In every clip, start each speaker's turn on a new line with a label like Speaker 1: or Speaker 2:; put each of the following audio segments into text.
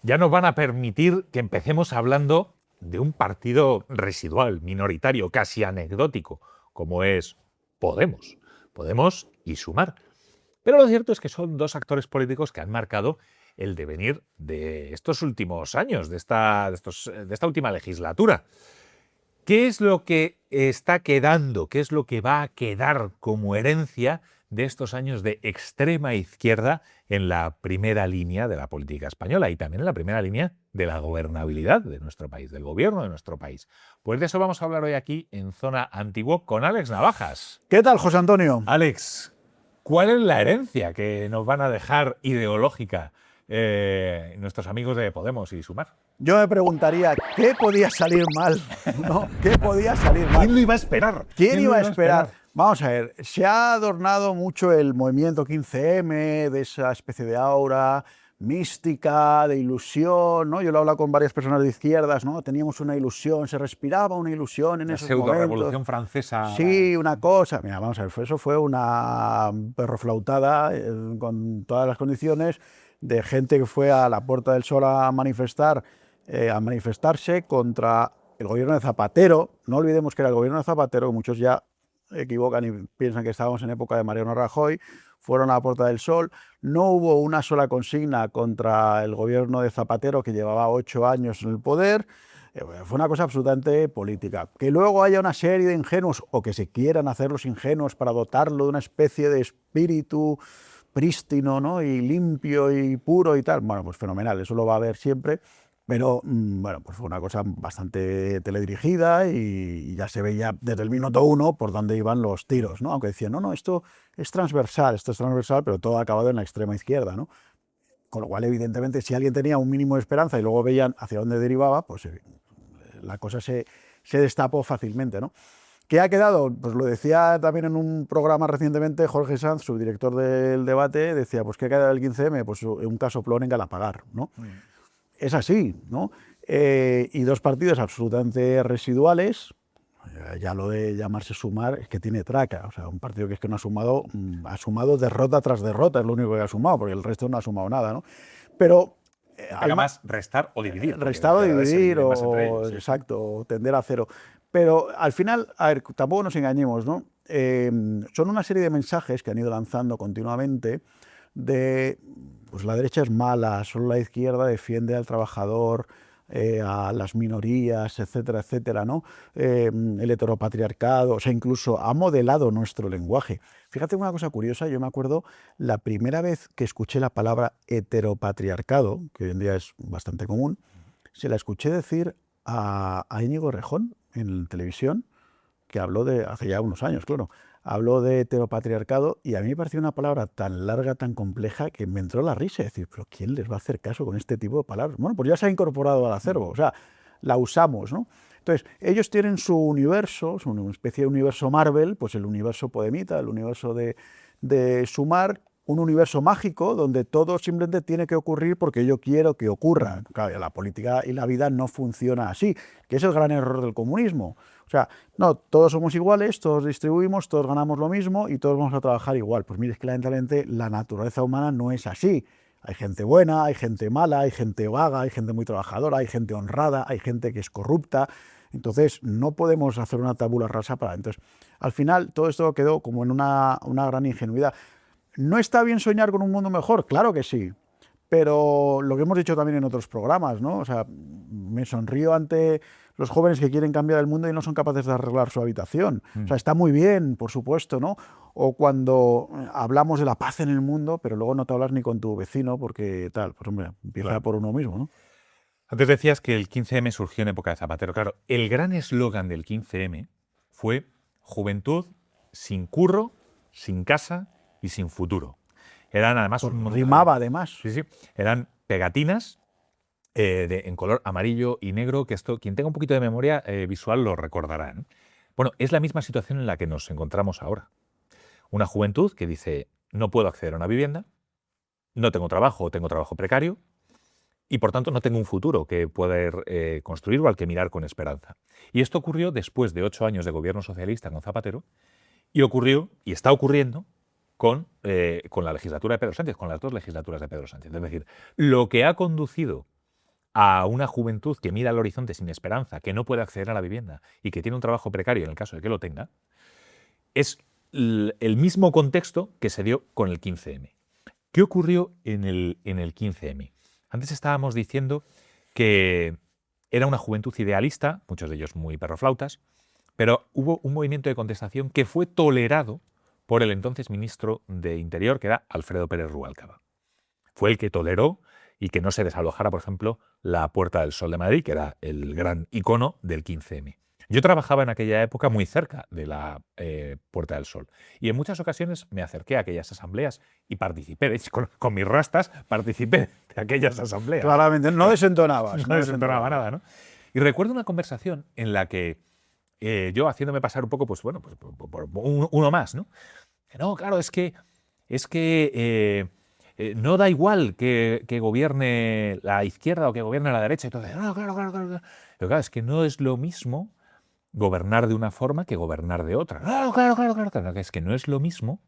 Speaker 1: ya nos van a permitir que empecemos hablando de un partido residual, minoritario, casi anecdótico, como es Podemos. Podemos y Sumar. Pero lo cierto es que son dos actores políticos que han marcado el devenir de estos últimos años, de esta última legislatura. ¿Qué es lo que está quedando? ¿Qué es lo que va a quedar como herencia de estos años de extrema izquierda en la primera línea de la política española y también en la primera línea de la gobernabilidad de nuestro país, del gobierno de nuestro país? Pues de eso vamos a hablar hoy aquí en Zona Antiguo con Alex Navajas.
Speaker 2: ¿Qué tal, José Antonio?
Speaker 1: Alex, ¿cuál es la herencia que nos van a dejar ideológica nuestros amigos de Podemos y Sumar?
Speaker 2: Yo me preguntaría, ¿qué podía salir mal? ¿No? ¿Qué podía salir mal?
Speaker 1: ¿Quién lo iba a esperar?
Speaker 2: ¿Quién iba a esperar? Vamos a ver, se ha adornado mucho el movimiento 15M, de esa especie de aura mística, de ilusión, ¿no? Yo lo he hablado con varias personas de izquierdas, ¿no? Teníamos una ilusión, se respiraba una ilusión en esos momentos.
Speaker 1: La pseudo-revolución francesa.
Speaker 2: Sí, una cosa. Mira, vamos a ver, eso fue una perroflautada con todas las condiciones de gente que fue a la Puerta del Sol a manifestarse contra el gobierno de Zapatero. No olvidemos que era el gobierno de Zapatero, que muchos ya equivocan y piensan que estábamos en época de Mariano Rajoy. Fueron a la Puerta del Sol, no hubo una sola consigna contra el gobierno de Zapatero, que llevaba 8 años en el poder. Fue una cosa absolutamente política. Que luego haya una serie de ingenuos, o que se quieran hacer los ingenuos para dotarlo de una especie de espíritu prístino, ¿no? Y limpio y puro y tal, bueno, pues fenomenal, eso lo va a haber siempre. Pero, bueno, pues fue una cosa bastante teledirigida y ya se veía desde el minuto 1 por dónde iban los tiros, ¿no? Aunque decían, no, esto es transversal, pero todo ha acabado en la extrema izquierda, ¿no? Con lo cual, evidentemente, si alguien tenía un mínimo de esperanza y luego veían hacia dónde derivaba, pues la cosa se destapó fácilmente, ¿no? ¿Qué ha quedado? Pues lo decía también en un programa recientemente Jorge Sanz, subdirector del Debate, decía, pues ¿qué ha quedado del 15M? Pues un casoplón en Galapagar, ¿no? Es así, ¿no? Y dos partidos absolutamente residuales. Ya lo de llamarse Sumar es que tiene traca. O sea, un partido que es que no ha sumado derrota tras derrota, es lo único que ha sumado, porque el resto no ha sumado nada, ¿no? Pero
Speaker 1: además, restar o dividir.
Speaker 2: Restar o dividir, exacto, o tender a cero. Pero al final, a ver, tampoco nos engañemos, ¿no? Son una serie de mensajes que han ido lanzando continuamente de, pues la derecha es mala, solo la izquierda defiende al trabajador, a las minorías, etcétera, etcétera, ¿no? El heteropatriarcado, o sea, incluso ha modelado nuestro lenguaje. Fíjate una cosa curiosa, yo me acuerdo la primera vez que escuché la palabra heteropatriarcado, que hoy en día es bastante común, se la escuché decir a Íñigo Errejón en televisión, que habló hace ya unos años, claro, habló de heteropatriarcado y a mí me pareció una palabra tan larga, tan compleja, que me entró la risa. Es decir, ¿pero quién les va a hacer caso con este tipo de palabras? Bueno, pues ya se ha incorporado al acervo, o sea, la usamos, ¿no? Entonces, ellos tienen su universo, una especie de universo Marvel, pues el universo Podemita, el universo de Sumar, un universo mágico donde todo simplemente tiene que ocurrir porque yo quiero que ocurra. Claro, la política y la vida no funciona así, que es el gran error del comunismo. O sea, no, todos somos iguales, todos distribuimos, todos ganamos lo mismo y todos vamos a trabajar igual. Pues mire, es que lamentablemente la naturaleza humana no es así. Hay gente buena, hay gente mala, hay gente vaga, hay gente muy trabajadora, hay gente honrada, hay gente que es corrupta. Entonces, no podemos hacer una tabula rasa para... Entonces, al final, todo esto quedó como en una gran ingenuidad. ¿No está bien soñar con un mundo mejor? Claro que sí. Pero lo que hemos dicho también en otros programas, ¿no? O sea, me sonrío ante los jóvenes que quieren cambiar el mundo y no son capaces de arreglar su habitación. O sea, está muy bien, por supuesto, ¿no? O cuando hablamos de la paz en el mundo, pero luego no te hablas ni con tu vecino porque tal. Pues hombre, empieza por uno mismo, ¿no?
Speaker 1: Antes decías que el 15M surgió en época de Zapatero. Claro, el gran eslogan del 15M fue juventud sin curro, sin casa y sin futuro. Eran además...
Speaker 2: Rimaba además.
Speaker 1: Sí, sí. Eran pegatinas en color amarillo y negro, que esto, quien tenga un poquito de memoria visual lo recordará, ¿no? Bueno, es la misma situación en la que nos encontramos ahora. Una juventud que dice, no puedo acceder a una vivienda, no tengo trabajo o tengo trabajo precario, y por tanto no tengo un futuro que poder construir o al que mirar con esperanza. Y esto ocurrió después de 8 años de gobierno socialista con Zapatero, y ocurrió, y está ocurriendo, con la legislatura de Pedro Sánchez, con las 2 legislaturas de Pedro Sánchez. Es decir, lo que ha conducido a una juventud que mira al horizonte sin esperanza, que no puede acceder a la vivienda y que tiene un trabajo precario en el caso de que lo tenga, es el mismo contexto que se dio con el 15M. ¿Qué ocurrió en el 15M? Antes estábamos diciendo que era una juventud idealista, muchos de ellos muy perroflautas, pero hubo un movimiento de contestación que fue tolerado por el entonces ministro de Interior, que era Alfredo Pérez Rubalcaba. Fue el que toleró y que no se desalojara, por ejemplo, la Puerta del Sol de Madrid, que era el gran icono del 15M. Yo trabajaba en aquella época muy cerca de la Puerta del Sol y en muchas ocasiones me acerqué a aquellas asambleas y participé, de hecho, con mis rastas participé de aquellas asambleas.
Speaker 2: Claramente, no desentonabas.
Speaker 1: No desentonaba nada, ¿no? Y recuerdo una conversación en la que yo, haciéndome pasar un poco, pues bueno, pues, por uno más, ¿no? No, claro, es que no da igual que gobierne la izquierda o que gobierne la derecha y todo. No, claro. Pero claro, es que no es lo mismo gobernar de una forma que gobernar de otra. Claro. Es que no es lo mismo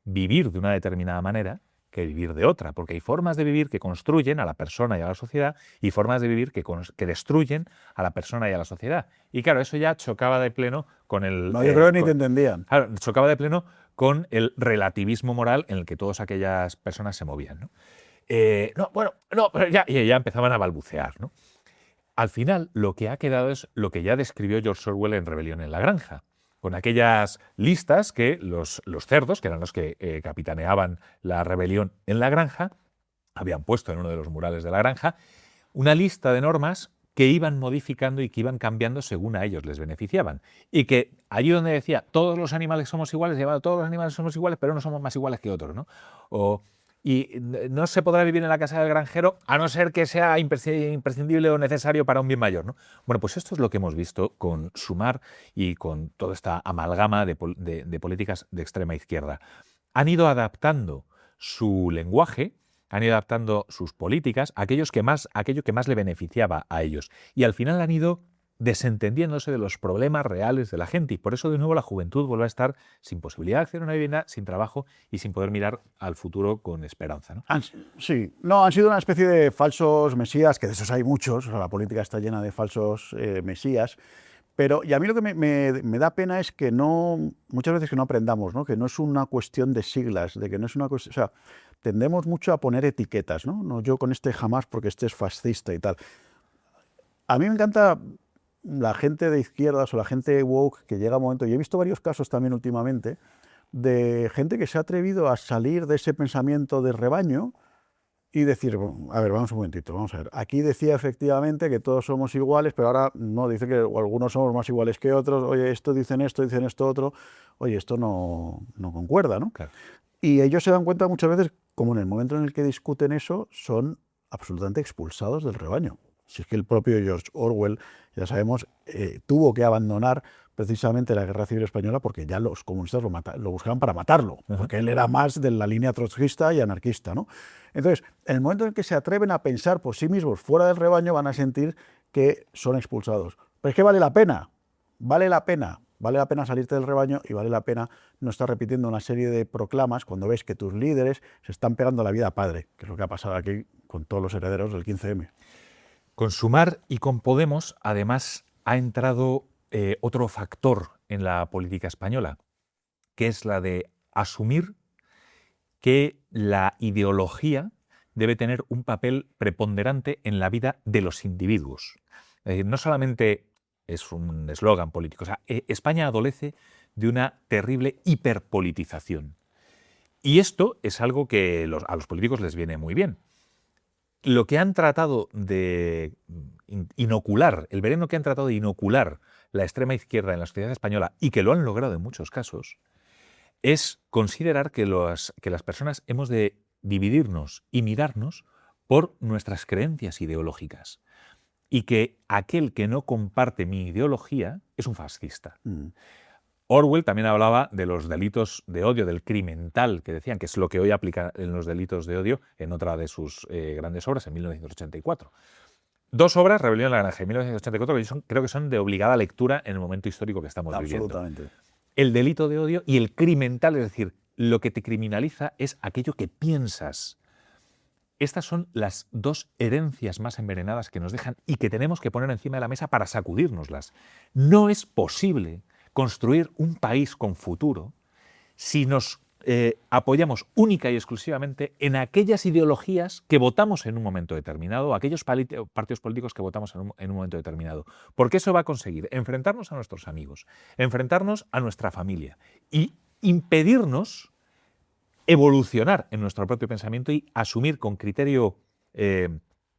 Speaker 1: vivir de una determinada manera que vivir de otra, porque hay formas de vivir que construyen a la persona y a la sociedad y formas de vivir que destruyen a la persona y a la sociedad. Y claro, eso ya chocaba de pleno con el...
Speaker 2: No, yo creo que ni te entendían.
Speaker 1: Claro, chocaba de pleno con el relativismo moral en el que todas aquellas personas se movían, ¿no? Pero ya empezaban a balbucear, ¿no? Al final, lo que ha quedado es lo que ya describió George Orwell en Rebelión en la Granja, con aquellas listas que los cerdos, que eran los que capitaneaban la rebelión en la granja, habían puesto en uno de los murales de la granja, una lista de normas que iban modificando y que iban cambiando según a ellos les beneficiaban. Y que allí donde decía, todos los animales somos iguales, llevado todos los animales somos iguales, pero no somos más iguales que otros, ¿no? Y no se podrá vivir en la casa del granjero a no ser que sea imprescindible o necesario para un bien mayor, ¿no? Bueno, pues esto es lo que hemos visto con Sumar y con toda esta amalgama de políticas de extrema izquierda. Han ido adaptando su lenguaje, han ido adaptando sus políticas a aquello que más le beneficiaba a ellos. Y al final han ido desentendiéndose de los problemas reales de la gente. Y por eso, de nuevo, la juventud vuelve a estar sin posibilidad de acceder a una vivienda, sin trabajo y sin poder mirar al futuro con esperanza, ¿no?
Speaker 2: Sí, no, han sido una especie de falsos mesías, que de esos hay muchos, o sea, la política está llena de falsos mesías. Pero, y a mí lo que me da pena es que muchas veces que no aprendamos, ¿no? Que no es una cuestión de siglas, de que no es una cuestión, o sea, tendemos mucho a poner etiquetas, ¿no? No, yo con este jamás porque este es fascista y tal. A mí me encanta la gente de izquierdas o la gente woke que llega a un momento, y he visto varios casos también últimamente, de gente que se ha atrevido a salir de ese pensamiento de rebaño y decir, a ver, vamos un momentito, vamos a ver. Aquí decía efectivamente que todos somos iguales, pero ahora no, dice que algunos somos más iguales que otros, oye, dicen esto otro, oye, esto no concuerda, ¿no?
Speaker 1: Claro.
Speaker 2: Y ellos se dan cuenta muchas veces, como en el momento en el que discuten eso, son absolutamente expulsados del rebaño. Si es que el propio George Orwell, ya sabemos, tuvo que abandonar precisamente la Guerra Civil Española porque ya los comunistas lo buscaban para matarlo, porque él era más de la línea trotskista y anarquista, ¿no? Entonces, en el momento en el que se atreven a pensar por sí mismos fuera del rebaño, van a sentir que son expulsados. Pero es que vale la pena salirte del rebaño y vale la pena no estar repitiendo una serie de proclamas cuando ves que tus líderes se están pegando la vida a padre, que es lo que ha pasado aquí con todos los herederos del 15M.
Speaker 1: Con Sumar y con Podemos, además, ha entrado otro factor en la política española, que es la de asumir que la ideología debe tener un papel preponderante en la vida de los individuos. Es decir, no solamente es un eslogan político, o sea, España adolece de una terrible hiperpolitización. Y esto es algo que a los políticos les viene muy bien. Lo que han tratado de inocular, el veneno que han tratado de inocular la extrema izquierda en la sociedad española, y que lo han logrado en muchos casos, es considerar que las personas hemos de dividirnos y mirarnos por nuestras creencias ideológicas. Y que aquel que no comparte mi ideología es un fascista. Orwell también hablaba de los delitos de odio, del crimen tal, que decían, que es lo que hoy aplica en los delitos de odio en otra de sus grandes obras, en 1984. Dos obras, Rebelión en la Granja, en 1984, que creo que son de obligada lectura en el momento histórico que estamos viviendo.
Speaker 2: Absolutamente.
Speaker 1: El delito de odio y el crimen tal, es decir, lo que te criminaliza es aquello que piensas. Estas son las dos herencias más envenenadas que nos dejan y que tenemos que poner encima de la mesa para sacudírnoslas. No es posible construir un país con futuro si nos apoyamos única y exclusivamente en aquellas ideologías que votamos en un momento determinado, aquellos partidos políticos que votamos en un momento determinado. Porque eso va a conseguir enfrentarnos a nuestros amigos, enfrentarnos a nuestra familia y impedirnos evolucionar en nuestro propio pensamiento y asumir con criterio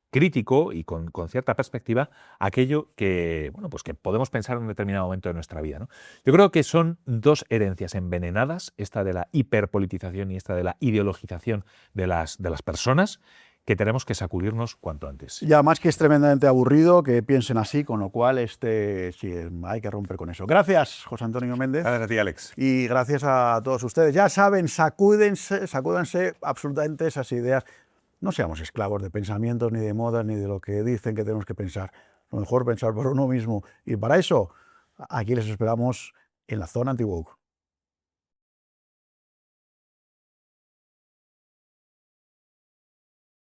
Speaker 1: crítico y con cierta perspectiva aquello que, bueno, pues que podemos pensar en un determinado momento de nuestra vida, ¿no? Yo creo que son dos herencias envenenadas, esta de la hiperpolitización y esta de la ideologización de las personas, que tenemos que sacudirnos cuanto antes.
Speaker 2: Y además que es tremendamente aburrido que piensen así, con lo cual sí, hay que romper con eso. Gracias, José Antonio Méndez.
Speaker 1: Gracias a ti, Alex.
Speaker 2: Y gracias a todos ustedes. Ya saben, sacúdense absolutamente esas ideas. No seamos esclavos de pensamientos, ni de modas, ni de lo que dicen que tenemos que pensar. Lo mejor pensar por uno mismo. Y para eso, aquí les esperamos en la zona anti-woke.